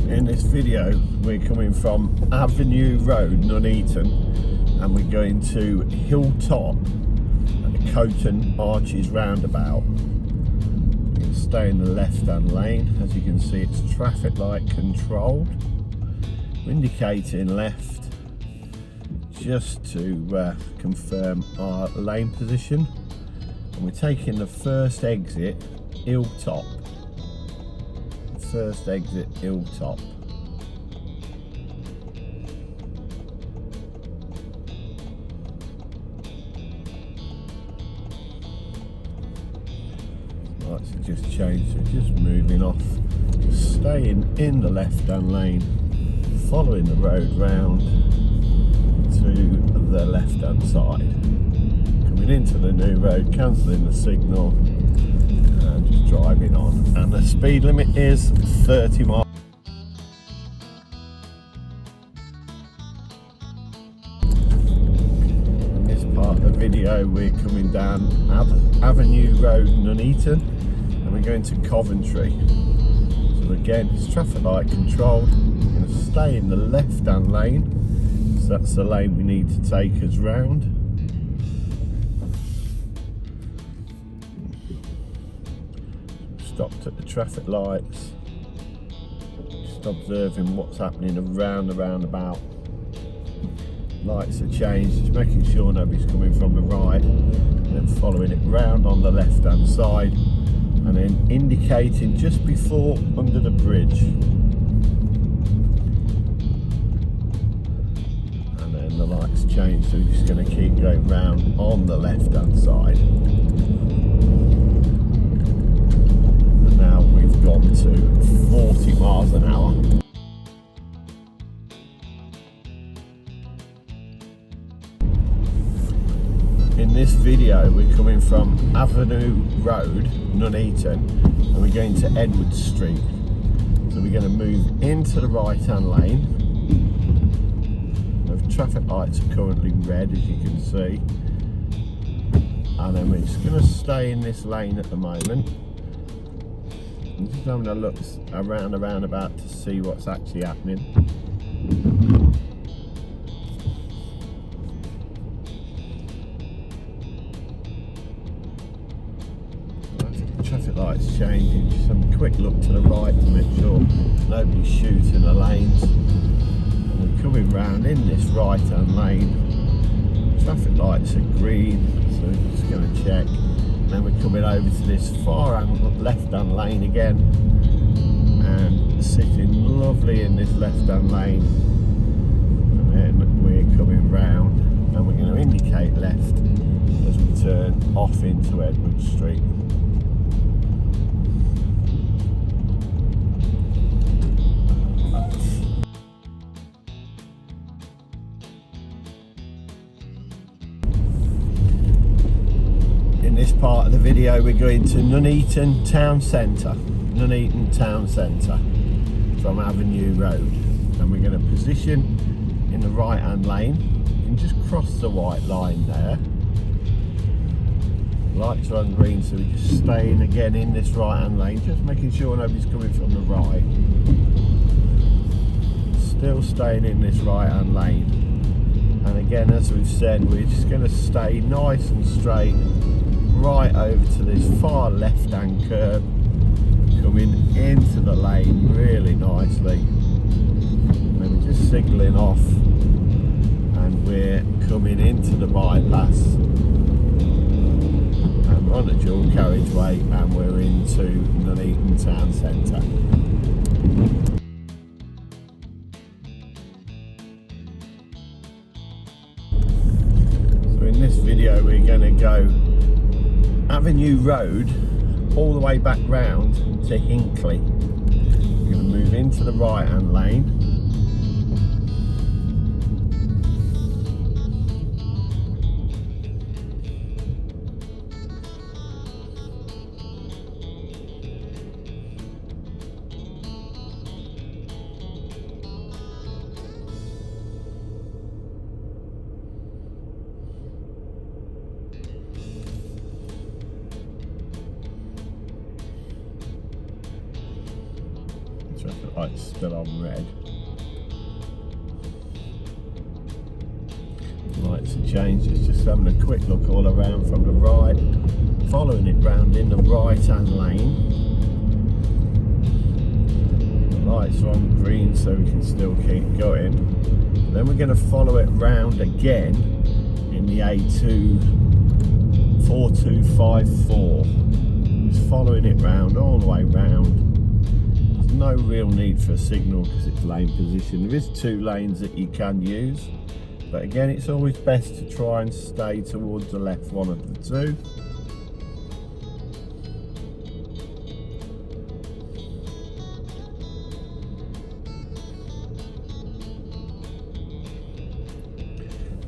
In this video we're coming from Avenue Road, Nuneaton, and we're going to Hilltop at the Coton Arches Roundabout. We can stay in the left hand lane. As you can see, it's traffic light controlled. We're indicating left just to confirm our lane position, and we're taking the first exit Hilltop. First exit Hilltop. Lights have just changed, so just moving off, just staying in the left hand lane, following the road round to the left hand side, coming into the new road, cancelling the signal and just driving on. And the speed limit is 30 miles. In this part of the video we're coming down Avenue Road, Nuneaton, and we're going to Coventry. So again, it's traffic light controlled. We're going to stay in the left hand lane, so that's the lane we need to take us round. Stopped at the traffic lights, just observing what's happening around the roundabout. Lights are changed, just making sure nobody's coming from the right, and then following it round on the left hand side, and then indicating just before under the bridge, and then the lights change, so we're just going to keep going round on the left hand side. Now we've gone to 40 miles an hour. In this video we're coming from Avenue Road, Nuneaton, and we're going to Edward Street. So we're going to move into the right hand lane. The traffic lights are currently red, as you can see. And then we're just going to stay in this lane at the moment. I'm just having a look around the roundabout to see what's actually happening. The traffic lights changing, just have a quick look to the right to make sure nobody's shooting the lanes. And we're coming round in this right hand lane. Traffic lights are green, so we're just going to check. Then we're coming over to this far left hand lane again, and sitting lovely in this left hand lane, and then we're coming round and we're going to indicate left as we turn off into Edward Street. In this part of the video we're going to Nuneaton Town Centre, Nuneaton Town Centre from Avenue Road, and we're going to position in the right hand lane and just cross the white line there. Lights are on green, so we're just staying again in this right hand lane, just making sure nobody's coming from the right. Still staying in this right hand lane, and again, as we've said, we're just going to stay nice and straight right over to this far left hand curb, coming into the lane really nicely, and then we're just signalling off and we're coming into the bypass, and we're on a dual carriageway and we're into Nuneaton Town Centre. So in this video we're going to go Avenue Road all the way back round to Hinckley. We're going to move into the right hand lane. traffic light's still on red. Lights have changed. It's just having a quick look all around from the right, following it round in the right hand lane. The lights are on green so we can still keep going. Then we're going to follow it round again in the A2 4254. Just following it round all the way round. There's no real need for a signal because it's lane position. There is 2 lanes that you can use. But again, it's always best to try and stay towards the left one of the 2.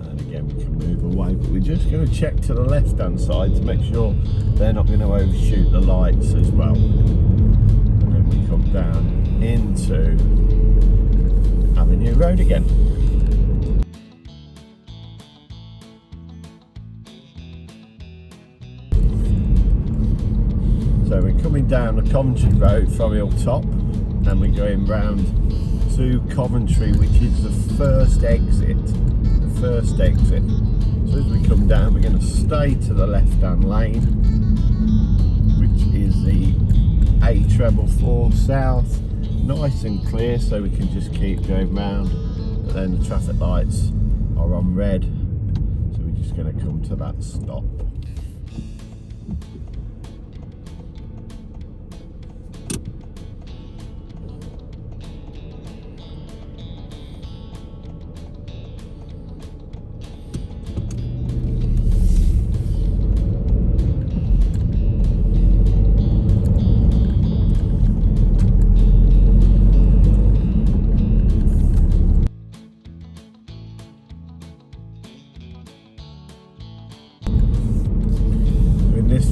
And again, we can move away, but we're just going to check to the left hand side to make sure they're not going to overshoot the lights as well. And then we come down into Avenue Road again. So we're coming down the Coventry road from Hilltop and we're going round to Coventry, which is the first exit. So as we come down, we're going to stay to the left hand lane, which is the A444 south, nice and clear, so we can just keep going round. But then the traffic lights are on red, so we're just going to come to that stop.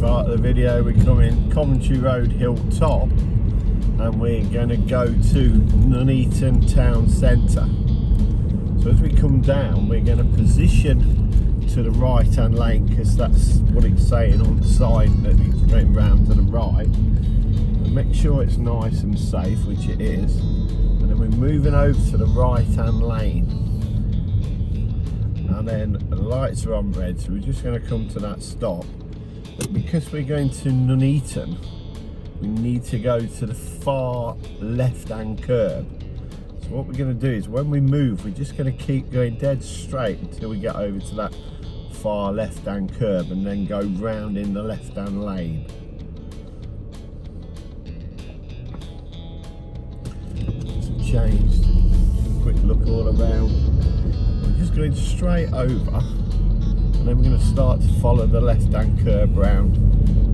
Part of the video, we're coming Coventry Road Hilltop and we're going to go to Nuneaton town centre. So as we come down, we're going to position to the right hand lane because that's what it's saying on the sign that it's going round to the right, and make sure it's nice and safe, which it is. And then we're moving over to the right hand lane, and then the lights are on red, so we're just going to come to that stop. But because we're going to Nuneaton, we need to go to the far left-hand curb. So what we're going to do is when we move, we're just going to keep going dead straight until we get over to that far left-hand curb and then go round in the left-hand lane. It's changed. Quick look all around. We're just going straight over. And then we're going to start to follow the left-hand curb round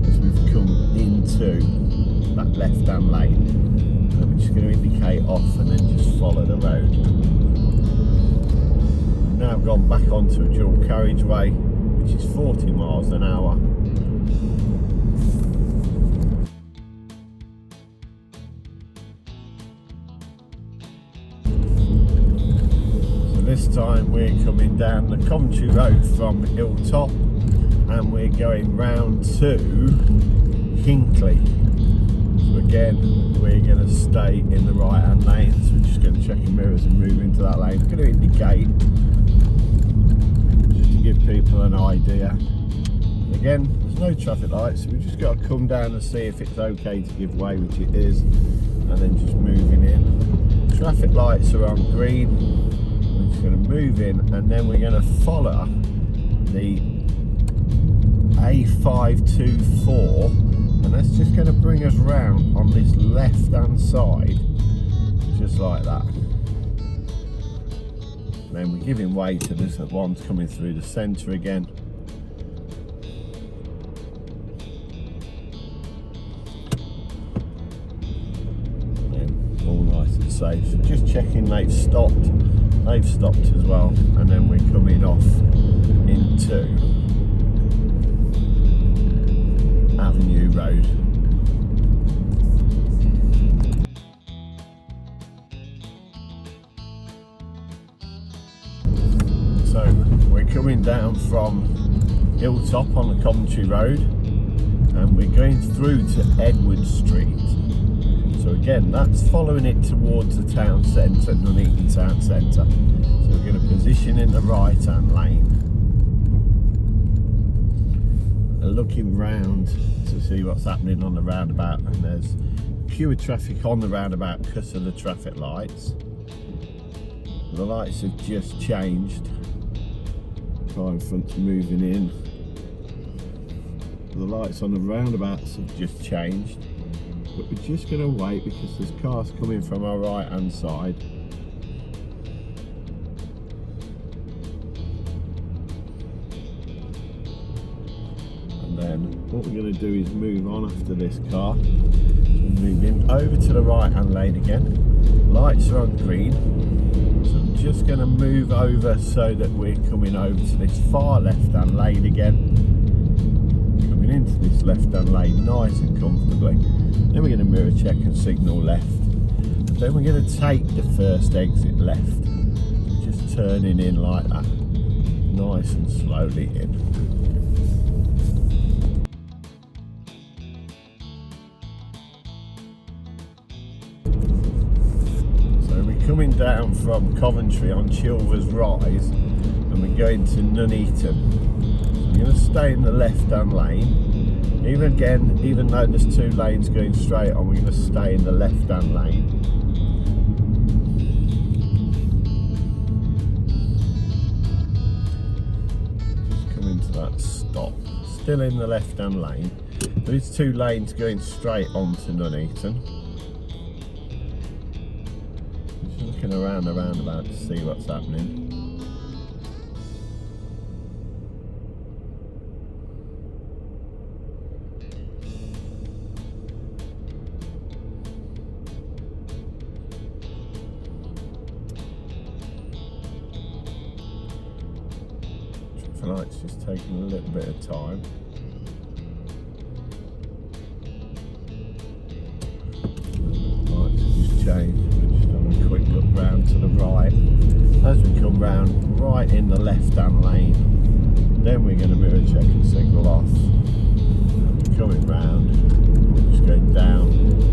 as we've come into that left-hand lane. And then we're just going to indicate off and then just follow the road. We've now gone back onto a dual carriageway, which is 40 miles an hour. This time we're coming down the Coventry road from Hilltop and we're going round to Hinckley. So again, we're going to stay in the right hand lane, so we're just going to check the mirrors and move into that lane. We're going to indicate just to give people an idea. Again, there's no traffic lights, so we've just got to come down and see if it's okay to give way, which it is, and then just moving in. Traffic lights are on green. We're just going to move in and then we're going to follow the A524, and that's just going to bring us round on this left hand side, just like that. And then we're giving way to this one's coming through the centre again. And all nice and safe. So just checking they've stopped. They've stopped as well, and then we're coming off into Avenue Road. So we're coming down from Hilltop on the Coventry Road and we're going through to Edward Street. So So again, that's following it towards the town centre, Nuneaton town centre. So we're going to position in the right hand lane. Looking round to see what's happening on the roundabout, and there's fewer traffic on the roundabout because of the traffic lights. The lights have just changed. Car in front's moving in. The lights on the roundabouts have just changed, but we're just going to wait because there's cars coming from our right hand side. And then what we're going to do is move on after this car. So we're moving over to the right hand lane again. Lights are on green. So I'm just going to move over so that we're coming over to this far left hand lane again. Coming into this left hand lane nice and comfortably. Then we're going to mirror check and signal left. And then we're going to take the first exit left. Just turning in like that. Nice and slowly in. Coming down from Coventry on Chilvers Rise, and we're going to Nuneaton. So we're going to stay in the left hand lane. Even though there's two lanes going straight on, we're going to stay in the left hand lane. Just coming to that stop. Still in the left hand lane. There's two lanes going straight onto Nuneaton. Looking around the roundabout to see what's happening. Traffic lights just taking a little bit of time. Lights have just changed. A quick look round to the right. As we come round right in the left hand lane, then we're going to mirror check and signal off. And we're coming round, we're just going down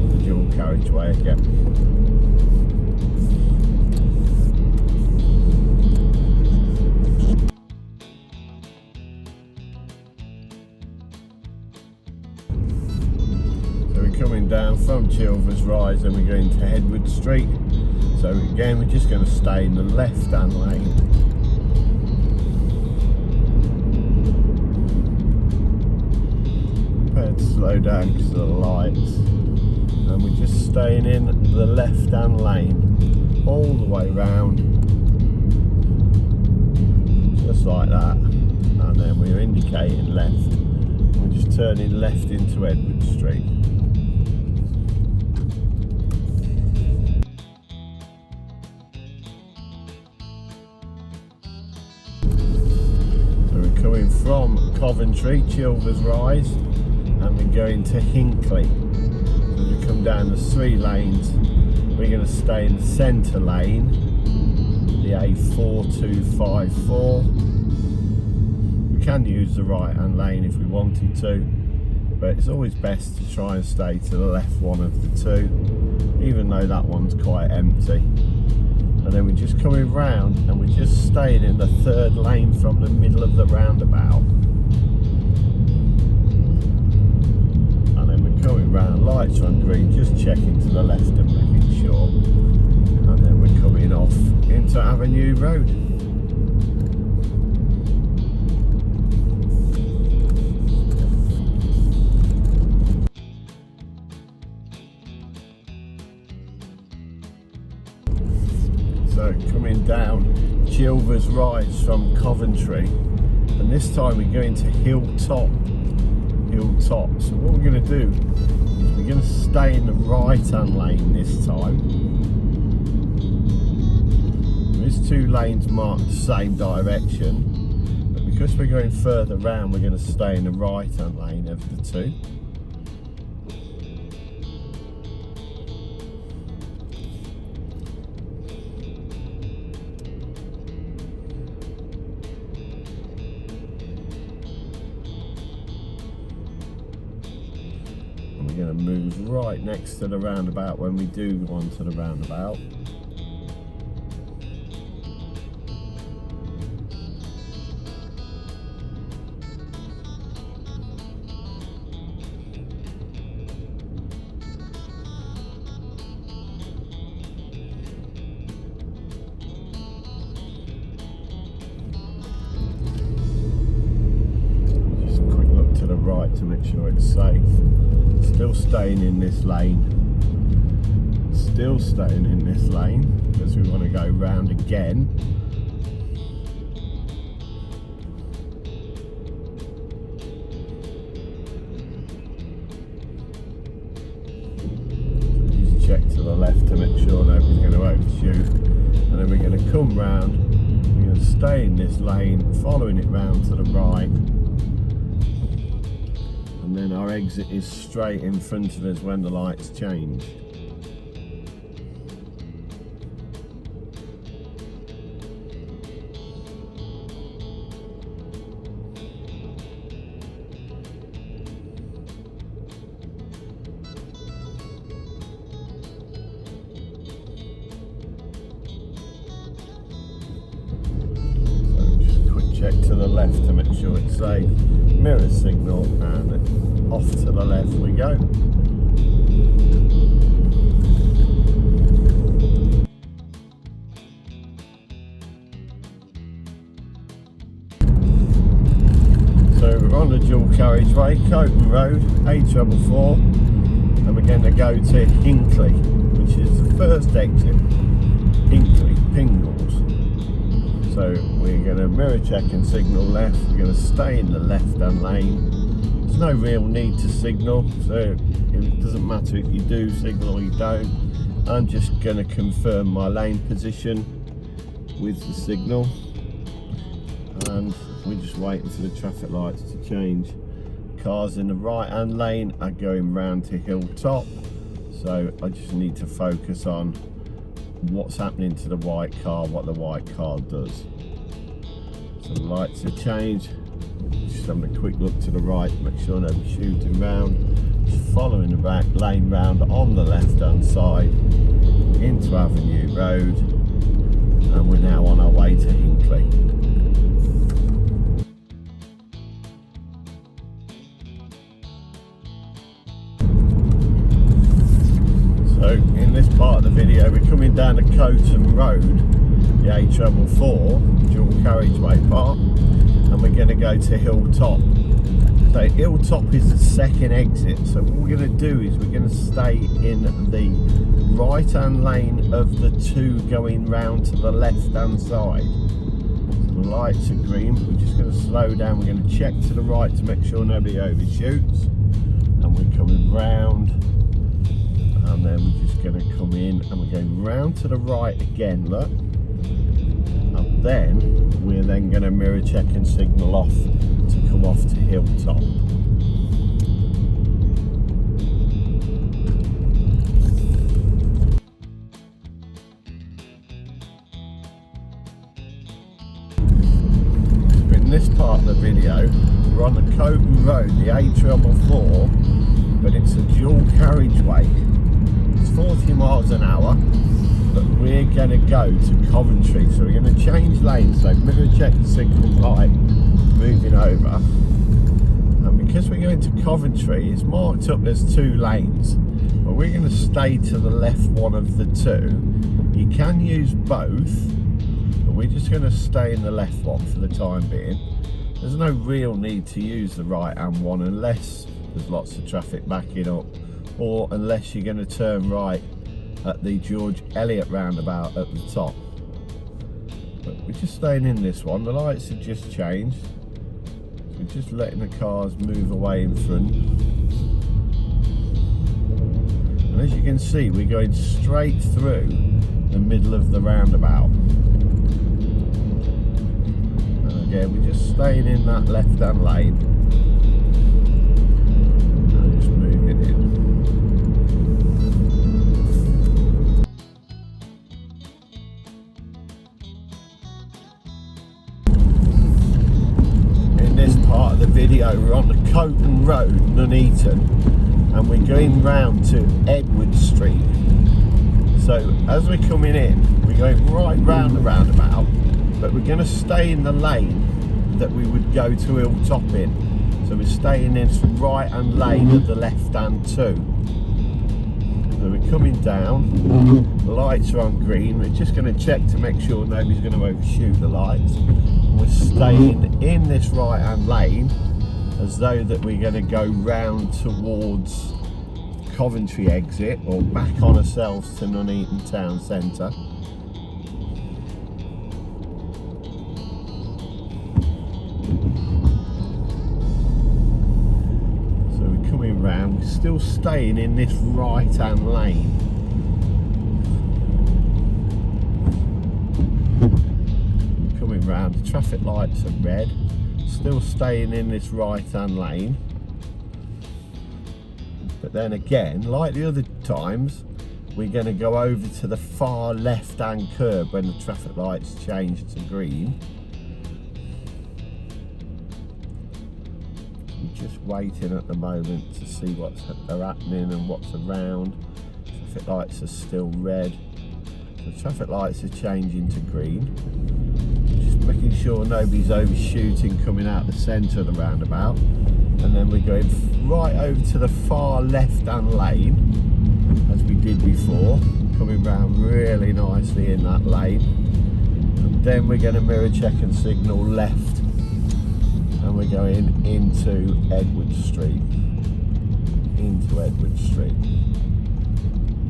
the dual carriageway again. So we're coming down from Chilvers Rise and we're going to Edward Street. So again, we're just going to stay in the left hand lane. Prepare to slow down because of the lights. And we're just staying in the left hand lane all the way round. Just like that. And then we're indicating left. We're just turning left into Edward Street. Coming from Coventry, Chilvers Rise, and we're going to Hinckley. So we come down the three lanes. We're going to stay in the centre lane, the A4254. We can use the right hand lane if we wanted to, but it's always best to try and stay to the left one of the two, even though that one's quite empty. And then we're just coming round and we're just staying in the third lane from the middle of the roundabout. And then we're coming round, lights are on green, just checking to the left and making sure. And then we're coming off into Avenue Road. So coming down Chilvers Rise from Coventry, and this time we're going to Hilltop. So what we're going to do is we're going to stay in the right hand lane this time. There's two lanes marked the same direction, but because we're going further round, we're going to stay in the right hand lane of the two. And we're going to move right next to the roundabout when we do go on to the roundabout. Right to make sure it's safe. Still staying in this lane. Still staying in this lane because we want to go round again. Just check to the left to make sure nobody's going to overshoot. And then we're going to come round. We're going to stay in this lane, following it round to the right. And then our exit is straight in front of us when the lights change. So just a quick check to the left to make sure it's safe. Mirror signal, and off to the left we go. So we're on the dual carriageway, Coton Road, A444, and we're going to go to Hinckley, which is the first exit, Hinckley, Pingles. So we're going to mirror check and signal left. We're going to stay in the left-hand lane. There's no real need to signal, so it doesn't matter if you do signal or you don't. I'm just going to confirm my lane position with the signal, and we're just waiting for the traffic lights to change. Cars in the right-hand lane are going round to Hilltop, so I just need to focus on what's happening to the white car, what the white car does. So the lights have changed. Just having a quick look to the right, make sure nobody's shooting round. Just following the back lane round on the left hand side into Avenue Road, and we're now on our way to Hinckley. So in this part of the video we're coming down the Coton Road, the A444 dual carriageway part, and we're going to go to Hilltop. So Hilltop is the second exit, so what we're going to do is we're going to stay in the right hand lane of the two going round to the left hand side. So the lights are green, we're just going to slow down, we're going to check to the right to make sure nobody overshoots, and we're coming round. And then we're just going to come in and we're going round to the right again, look. And then we're then going to mirror check and signal off to come off to Hilltop. In this part of the video, we're on the Coton Road, the A444, but it's a dual carriageway. 40 miles an hour, but we're going to go to Coventry, so we're going to change lanes. So mirror check the signal light, moving over, and because we're going to Coventry, it's marked up as two lanes, but we're going to stay to the left one of the two. You can use both, but we're just going to stay in the left one for the time being. There's no real need to use the right hand one unless there's lots of traffic backing up, or unless you're going to turn right at the George Eliot roundabout at the top. But we're just staying in this one. The lights have just changed, so we're just letting the cars move away in front. And as you can see, we're going straight through the middle of the roundabout. And again, we're just staying in that left hand lane. And just moving in. Part of the video, we're on the Coton Road, Nuneaton, and we're going round to Edward Street. So as we're coming in, we're going right round the roundabout, but we're going to stay in the lane that we would go to Hilltop in. So we're staying in this right hand lane of the left hand too. So we're coming down, the lights are on green, we're just going to check to make sure nobody's going to overshoot the lights. We're staying in this right hand lane as though that we're going to go round towards Coventry exit or back on ourselves to Nuneaton town centre. So we're coming round, we're still staying in this right hand lane. We're coming round, the traffic lights are red, still staying in this right hand lane. But then again, like the other times, we're going to go over to the far left hand curb when the traffic lights change to green. We're just waiting at the moment to see what's happening and what's around. Traffic lights are still red. The traffic lights are changing to green. Just making sure nobody's overshooting coming out the centre of the roundabout. And then we're going right over to the far left hand lane as we did before, coming round really nicely in that lane. And then we're going to mirror check and signal left, and we're going into Edward Street.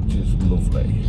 Just lovely.